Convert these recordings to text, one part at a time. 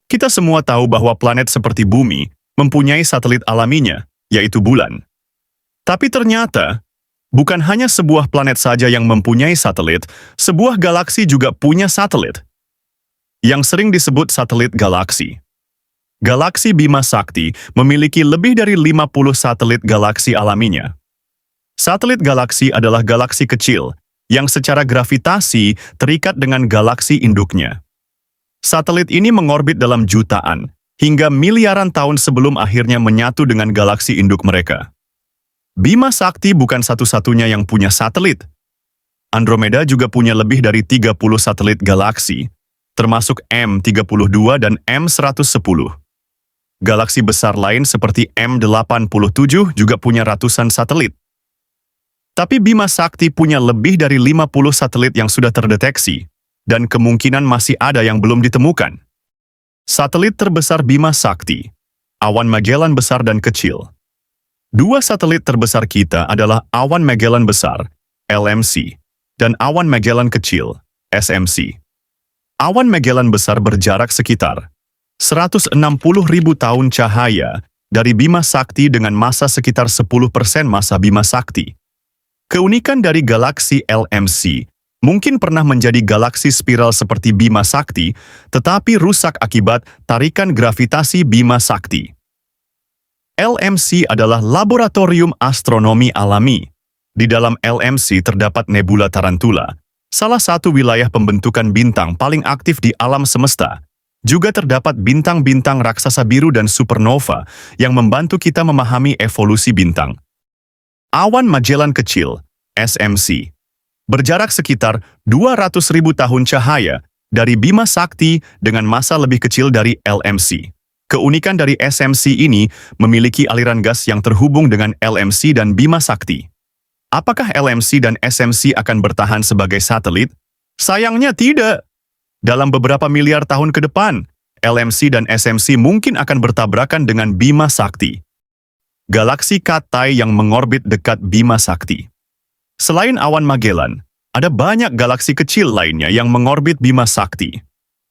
Kita semua tahu bahwa planet seperti Bumi mempunyai satelit alaminya, yaitu bulan. Tapi ternyata, bukan hanya sebuah planet saja yang mempunyai satelit, sebuah galaksi juga punya satelit, yang sering disebut satelit galaksi. Galaksi Bima Sakti memiliki lebih dari 50 satelit galaksi alaminya. Satelit galaksi adalah galaksi kecil yang secara gravitasi terikat dengan galaksi induknya. Satelit ini mengorbit dalam jutaan hingga miliaran tahun sebelum akhirnya menyatu dengan galaksi induk mereka. Bima Sakti bukan satu-satunya yang punya satelit. Andromeda juga punya lebih dari 30 satelit galaksi, termasuk M32 dan M110. Galaksi besar lain seperti M87 juga punya ratusan satelit. Tapi Bima Sakti punya lebih dari 50 satelit yang sudah terdeteksi, dan kemungkinan masih ada yang belum ditemukan. Satelit terbesar Bima Sakti, awan Magellan besar dan kecil. Dua satelit terbesar kita adalah awan Magellan besar, LMC, dan awan Magellan kecil, SMC. Awan Magellan besar berjarak sekitar 160.000 tahun cahaya dari Bima Sakti dengan massa sekitar 10% massa Bima Sakti. Keunikan dari galaksi LMC mungkin pernah menjadi galaksi spiral seperti Bima Sakti, tetapi rusak akibat tarikan gravitasi Bima Sakti. LMC adalah laboratorium astronomi alami. Di dalam LMC terdapat nebula Tarantula, salah satu wilayah pembentukan bintang paling aktif di alam semesta. Juga terdapat bintang-bintang raksasa biru dan supernova yang membantu kita memahami evolusi bintang. Awan Magellan kecil, SMC, berjarak sekitar 200.000 tahun cahaya dari Bima Sakti dengan massa lebih kecil dari LMC. Keunikan dari SMC ini memiliki aliran gas yang terhubung dengan LMC dan Bima Sakti. Apakah LMC dan SMC akan bertahan sebagai satelit? Sayangnya tidak. Dalam beberapa miliar tahun ke depan, LMC dan SMC mungkin akan bertabrakan dengan Bima Sakti. Galaksi Katai yang mengorbit dekat Bima Sakti. Selain awan Magellan, ada banyak galaksi kecil lainnya yang mengorbit Bima Sakti.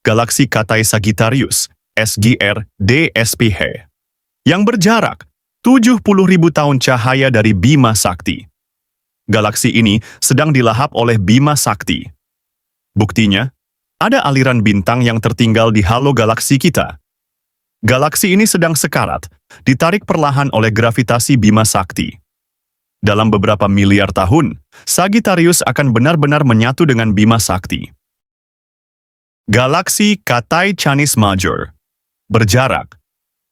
Galaksi Katai Sagittarius, SGR DSPH, yang berjarak 70.000 tahun cahaya dari Bima Sakti. Galaksi ini sedang dilahap oleh Bima Sakti. Buktinya, ada aliran bintang yang tertinggal di halo galaksi kita. Galaksi ini sedang sekarat, ditarik perlahan oleh gravitasi Bima Sakti. Dalam beberapa miliar tahun, Sagittarius akan benar-benar menyatu dengan Bima Sakti. Galaksi Katai Canis Major berjarak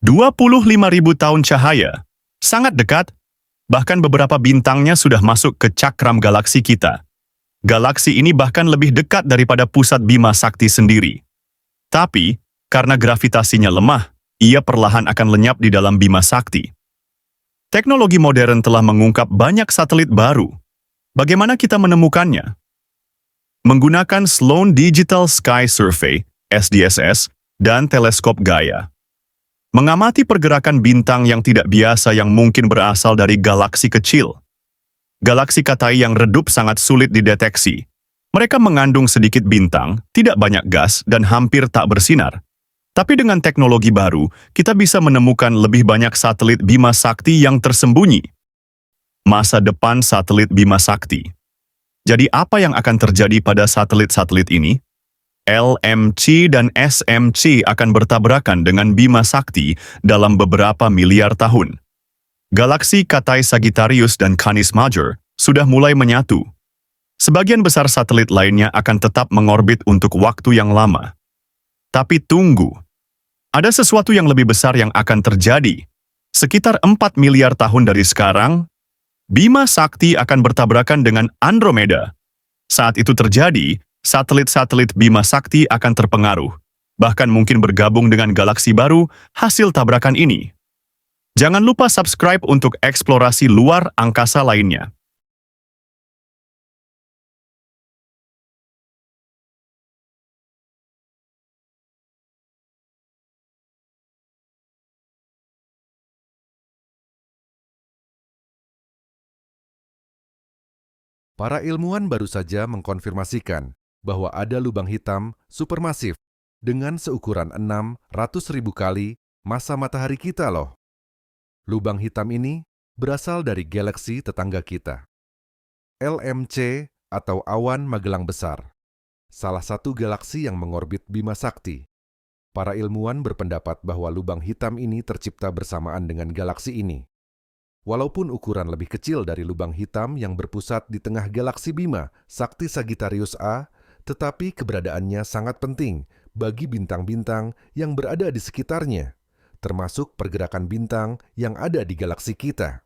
25.000 tahun cahaya, sangat dekat, bahkan beberapa bintangnya sudah masuk ke cakram galaksi kita. Galaksi ini bahkan lebih dekat daripada pusat Bima Sakti sendiri. Tapi, karena gravitasinya lemah, ia perlahan akan lenyap di dalam Bima Sakti. Teknologi modern telah mengungkap banyak satelit baru. Bagaimana kita menemukannya? Menggunakan Sloan Digital Sky Survey, SDSS, dan teleskop Gaia. Mengamati pergerakan bintang yang tidak biasa yang mungkin berasal dari galaksi kecil. Galaksi Katai yang redup sangat sulit dideteksi. Mereka mengandung sedikit bintang, tidak banyak gas, dan hampir tak bersinar. Tapi dengan teknologi baru, kita bisa menemukan lebih banyak satelit Bima Sakti yang tersembunyi. Masa depan satelit Bima Sakti. Jadi apa yang akan terjadi pada satelit-satelit ini? LMC dan SMC akan bertabrakan dengan Bima Sakti dalam beberapa miliar tahun. Galaksi Katai Sagittarius dan Canis Major sudah mulai menyatu. Sebagian besar satelit lainnya akan tetap mengorbit untuk waktu yang lama. Tapi tunggu, ada sesuatu yang lebih besar yang akan terjadi. Sekitar 4 miliar tahun dari sekarang, Bima Sakti akan bertabrakan dengan Andromeda. Saat itu terjadi, satelit-satelit Bima Sakti akan terpengaruh, bahkan mungkin bergabung dengan galaksi baru hasil tabrakan ini. Jangan lupa subscribe untuk eksplorasi luar angkasa lainnya. Para ilmuwan baru saja mengkonfirmasikan bahwa ada lubang hitam supermasif dengan seukuran 600.000 kali massa matahari kita loh. Lubang hitam ini berasal dari galaksi tetangga kita, LMC atau awan Magelang Besar, salah satu galaksi yang mengorbit Bima Sakti. Para ilmuwan berpendapat bahwa lubang hitam ini tercipta bersamaan dengan galaksi ini. Walaupun ukuran lebih kecil dari lubang hitam yang berpusat di tengah galaksi Bima Sakti Sagittarius A, tetapi keberadaannya sangat penting bagi bintang-bintang yang berada di sekitarnya, termasuk pergerakan bintang yang ada di galaksi kita.